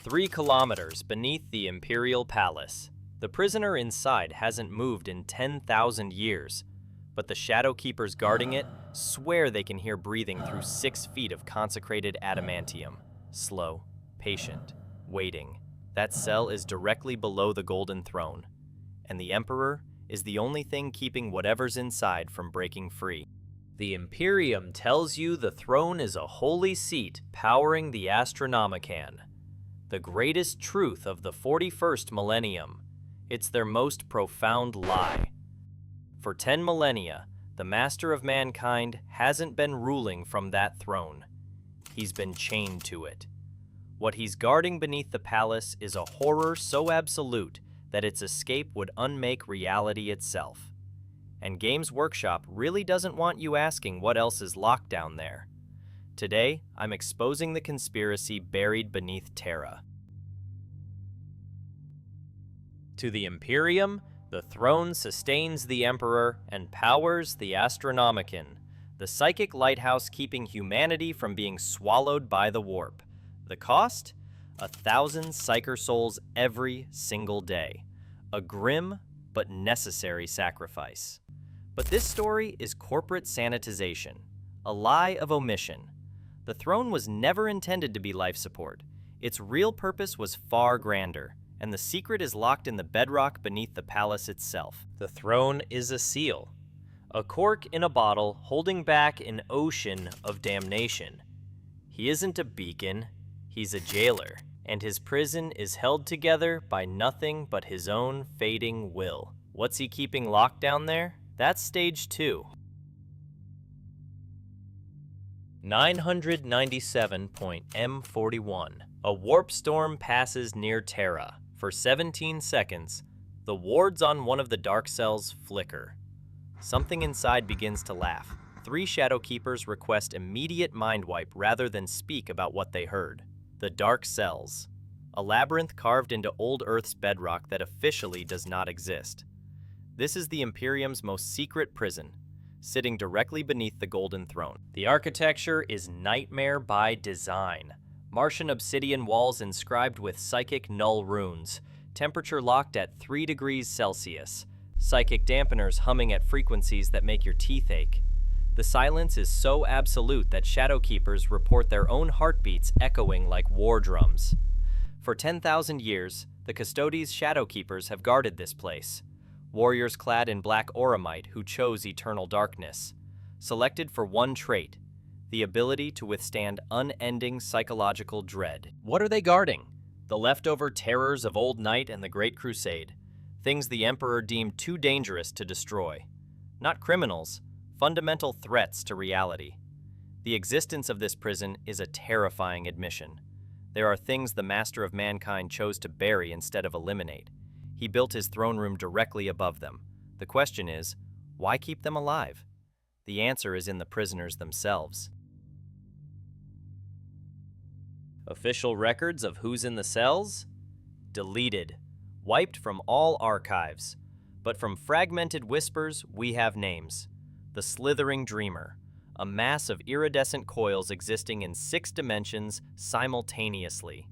3 kilometers beneath the Imperial Palace. The prisoner inside hasn't moved in 10,000 years, but the shadow keepers guarding it swear they can hear breathing through 6 feet of consecrated adamantium. Slow, patient, waiting. That cell is directly below the Golden Throne, and the Emperor is the only thing keeping whatever's inside from breaking free. The Imperium tells you the throne is a holy seat powering the Astronomicon, the greatest truth of the 41st millennium. It's their most profound lie. For 10 millennia, the master of mankind hasn't been ruling from that throne. He's been chained to it. What he's guarding beneath the palace is a horror so absolute that its escape would unmake reality itself. And Games Workshop really doesn't want you asking what else is locked down there. Today, I'm exposing the conspiracy buried beneath Terra. To the Imperium, the throne sustains the Emperor and powers the Astronomicon, the psychic lighthouse keeping humanity from being swallowed by the warp. The cost? 1,000 psyker souls every single day. A grim but necessary sacrifice. But this story is corporate sanitization, a lie of omission. The throne was never intended to be life support. Its real purpose was far grander, and the secret is locked in the bedrock beneath the palace itself. The throne is a seal, a cork in a bottle holding back an ocean of damnation. He isn't a beacon, he's a jailer, and his prison is held together by nothing but his own fading will. What's he keeping locked down there? That's stage 2. 997.M41. A warp storm passes near Terra. For 17 seconds, the wards on one of the dark cells flicker. Something inside begins to laugh. 3 Shadow Keepers request immediate mind wipe rather than speak about what they heard. The Dark Cells. A labyrinth carved into old Earth's bedrock that officially does not exist. This is the Imperium's most secret prison, sitting directly beneath the Golden Throne. The architecture is nightmare by design. Martian obsidian walls inscribed with psychic null runes, temperature locked at 3 degrees Celsius, psychic dampeners humming at frequencies that make your teeth ache. The silence is so absolute that Shadow Keepers report their own heartbeats echoing like war drums. For 10,000 years, the Custodes Shadow Keepers have guarded this place. Warriors clad in black auramite who chose eternal darkness, selected for one trait, the ability to withstand unending psychological dread. What are they guarding? The leftover terrors of Old Night and the Great Crusade, things the Emperor deemed too dangerous to destroy. Not criminals, fundamental threats to reality. The existence of this prison is a terrifying admission. There are things the Master of Mankind chose to bury instead of eliminate. He built his throne room directly above them. The question is, why keep them alive? The answer is in the prisoners themselves. Official records of who's in the cells? Deleted, wiped from all archives. But from fragmented whispers, we have names. The Slithering Dreamer, a mass of iridescent coils existing in 6 dimensions simultaneously.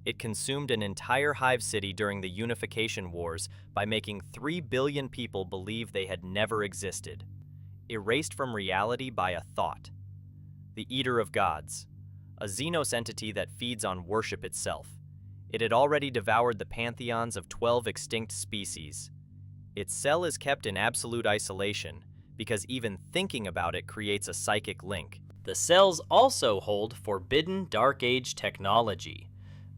It consumed an entire hive city during the Unification Wars by making 3 billion people believe they had never existed. Erased from reality by a thought. The Eater of Gods, a Xenos entity that feeds on worship itself. It had already devoured the pantheons of 12 extinct species. Its cell is kept in absolute isolation, because even thinking about it creates a psychic link. The cells also hold forbidden Dark Age technology.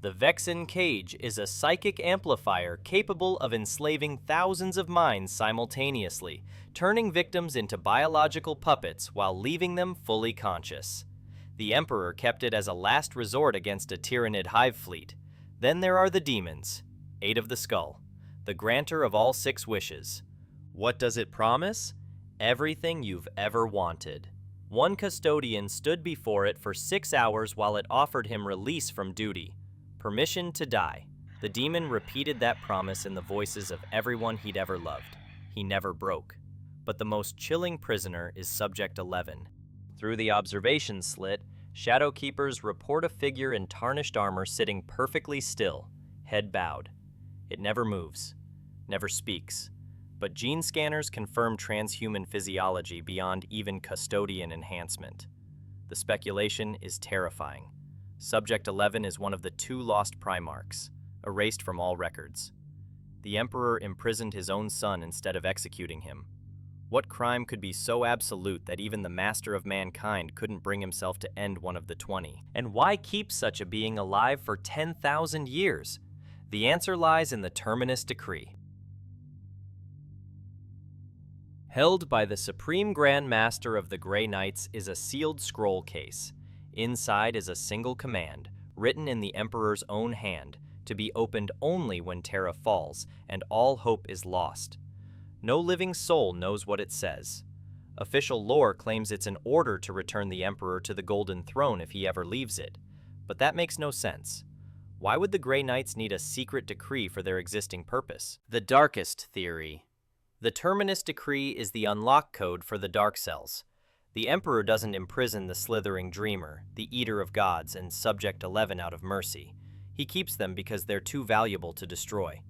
The Vexen Cage is a psychic amplifier capable of enslaving thousands of minds simultaneously, turning victims into biological puppets while leaving them fully conscious. The Emperor kept it as a last resort against a Tyranid hive fleet. Then there are the demons, 8 of the Skull, the granter of all 6 wishes. What does it promise? Everything you've ever wanted. One custodian stood before it for 6 hours while it offered him release from duty. Permission to die. The demon repeated that promise in the voices of everyone he'd ever loved. He never broke. But the most chilling prisoner is Subject 11. Through the observation slit, Shadow Keepers report a figure in tarnished armor sitting perfectly still, head bowed. It never moves, never speaks, but gene scanners confirm transhuman physiology beyond even custodian enhancement. The speculation is terrifying. Subject 11 is one of the 2 lost Primarchs, erased from all records. The Emperor imprisoned his own son instead of executing him. What crime could be so absolute that even the master of mankind couldn't bring himself to end one of the 20? And why keep such a being alive for 10,000 years? The answer lies in the Terminus decree. Held by the Supreme Grand Master of the Grey Knights is a sealed scroll case. Inside is a single command, written in the Emperor's own hand, to be opened only when Terra falls and all hope is lost. No living soul knows what it says. Official lore claims it's an order to return the Emperor to the Golden Throne if he ever leaves it, but that makes no sense. Why would the Grey Knights need a secret decree for their existing purpose? The darkest theory. The Terminus decree is the unlock code for the Dark Cells. The Emperor doesn't imprison the slithering Dreamer, the Eater of Gods, and Subject 11 out of mercy. He keeps them because they're too valuable to destroy.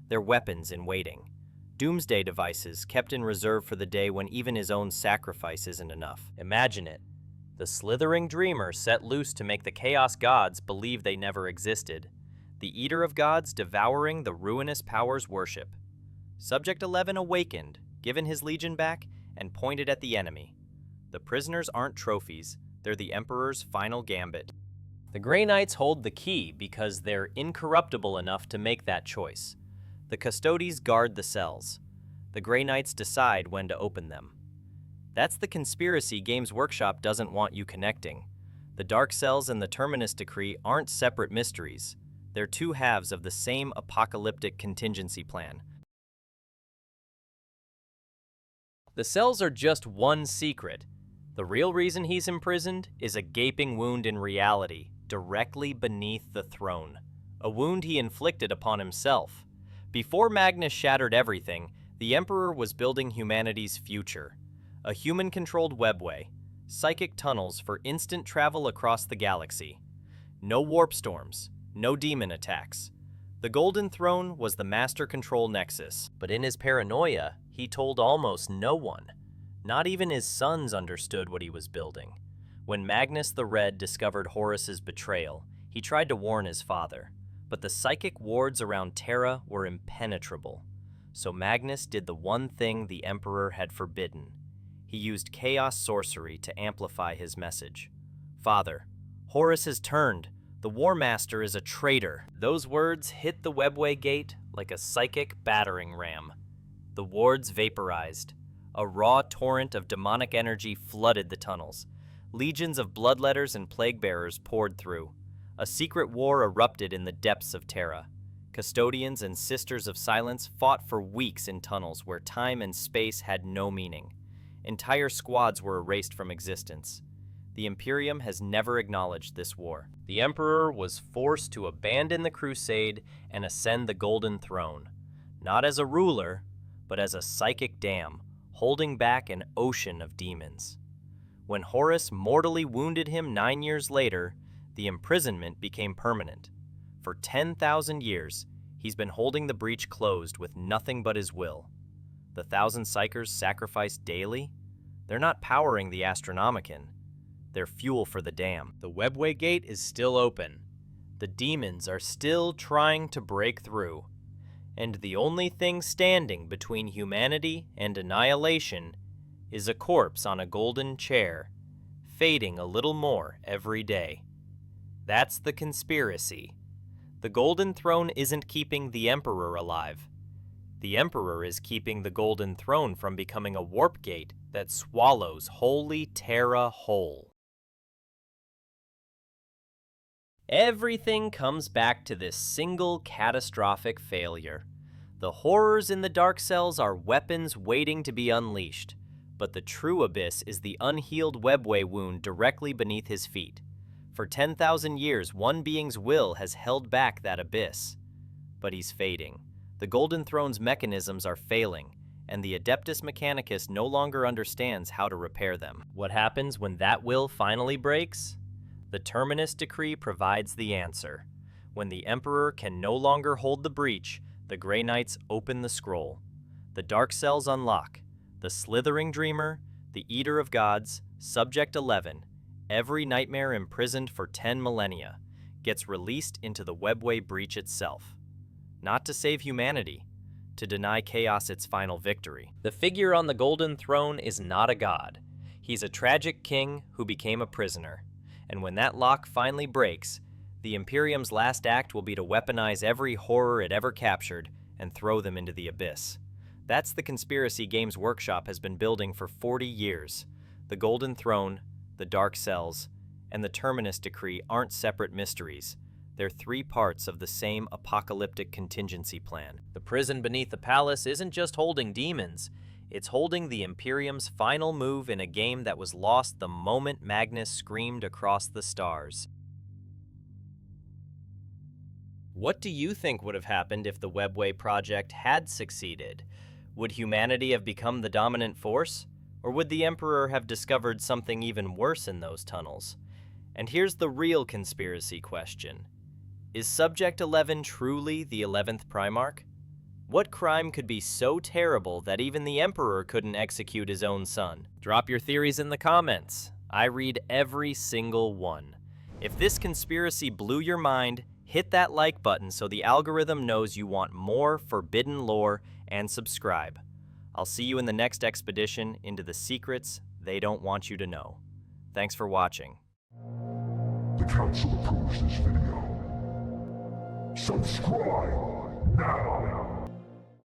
They're weapons in waiting. Doomsday devices kept in reserve for the day when even his own sacrifice isn't enough. Imagine it. The slithering Dreamer set loose to make the Chaos Gods believe they never existed. The Eater of Gods devouring the ruinous powers worship. Subject 11 awakened, given his legion back, and pointed at the enemy. The prisoners aren't trophies, they're the Emperor's final gambit. The Grey Knights hold the key because they're incorruptible enough to make that choice. The Custodies guard the cells. The Grey Knights decide when to open them. That's the conspiracy Games Workshop doesn't want you connecting. The Dark Cells and the Terminus Decree aren't separate mysteries. They're 2 halves of the same apocalyptic contingency plan. The cells are just one secret. The real reason he's imprisoned is a gaping wound in reality, directly beneath the throne. A wound he inflicted upon himself. Before Magnus shattered everything, the Emperor was building humanity's future. A human-controlled webway, psychic tunnels for instant travel across the galaxy. No warp storms, no demon attacks. The Golden Throne was the master control nexus, but in his paranoia, he told almost no one. Not even his sons understood what he was building. When Magnus the Red discovered Horus's betrayal, he tried to warn his father, but the psychic wards around Terra were impenetrable. So Magnus did the one thing the Emperor had forbidden. He used chaos sorcery to amplify his message. "Father, Horus has turned. The War Master is a traitor." Those words hit the webway gate like a psychic battering ram. The wards vaporized. A raw torrent of demonic energy flooded the tunnels. Legions of bloodletters and plague-bearers poured through. A secret war erupted in the depths of Terra. Custodians and Sisters of Silence fought for weeks in tunnels where time and space had no meaning. Entire squads were erased from existence. The Imperium has never acknowledged this war. The Emperor was forced to abandon the crusade and ascend the Golden Throne, not as a ruler, but as a psychic dam, holding back an ocean of demons. When Horus mortally wounded him 9 years later, the imprisonment became permanent. For 10,000 years, he's been holding the breach closed with nothing but his will. The 1,000 Psychers sacrificed daily? They're not powering the Astronomicon. They're fuel for the dam. The webway gate is still open. The demons are still trying to break through. And the only thing standing between humanity and annihilation is a corpse on a golden chair, fading a little more every day. That's the conspiracy. The Golden Throne isn't keeping the Emperor alive. The Emperor is keeping the Golden Throne from becoming a warp gate that swallows holy Terra whole. Everything comes back to this single catastrophic failure. The horrors in the Dark Cells are weapons waiting to be unleashed, but the true abyss is the unhealed webway wound directly beneath his feet. For 10,000 years, one being's will has held back that abyss. But he's fading. The Golden Throne's mechanisms are failing, and the Adeptus Mechanicus no longer understands how to repair them. What happens when that will finally breaks? The Terminus decree provides the answer. When the Emperor can no longer hold the breach, the Grey Knights open the scroll. The Dark Cells unlock. The Slithering Dreamer, the Eater of Gods, Subject 11, every nightmare imprisoned for 10 millennia, gets released into the webway breach itself. Not to save humanity, to deny chaos its final victory. The figure on the Golden Throne is not a god. He's a tragic king who became a prisoner. And when that lock finally breaks, the Imperium's last act will be to weaponize every horror it ever captured and throw them into the abyss. That's the conspiracy Games Workshop has been building for 40 years. The Golden Throne, the Dark Cells, and the Terminus Decree aren't separate mysteries. They're three parts of the same apocalyptic contingency plan. The prison beneath the palace isn't just holding demons, it's holding the Imperium's final move in a game that was lost the moment Magnus screamed across the stars. What do you think would have happened if the Webway project had succeeded? Would humanity have become the dominant force? Or would the Emperor have discovered something even worse in those tunnels? And here's the real conspiracy question. Is Subject 11 truly the 11th Primarch? What crime could be so terrible that even the Emperor couldn't execute his own son? Drop your theories in the comments. I read every single one. If this conspiracy blew your mind, hit that like button so the algorithm knows you want more forbidden lore, and subscribe. I'll see you in the next expedition into the secrets they don't want you to know. Thanks for watching. The Council approves this video. Subscribe now!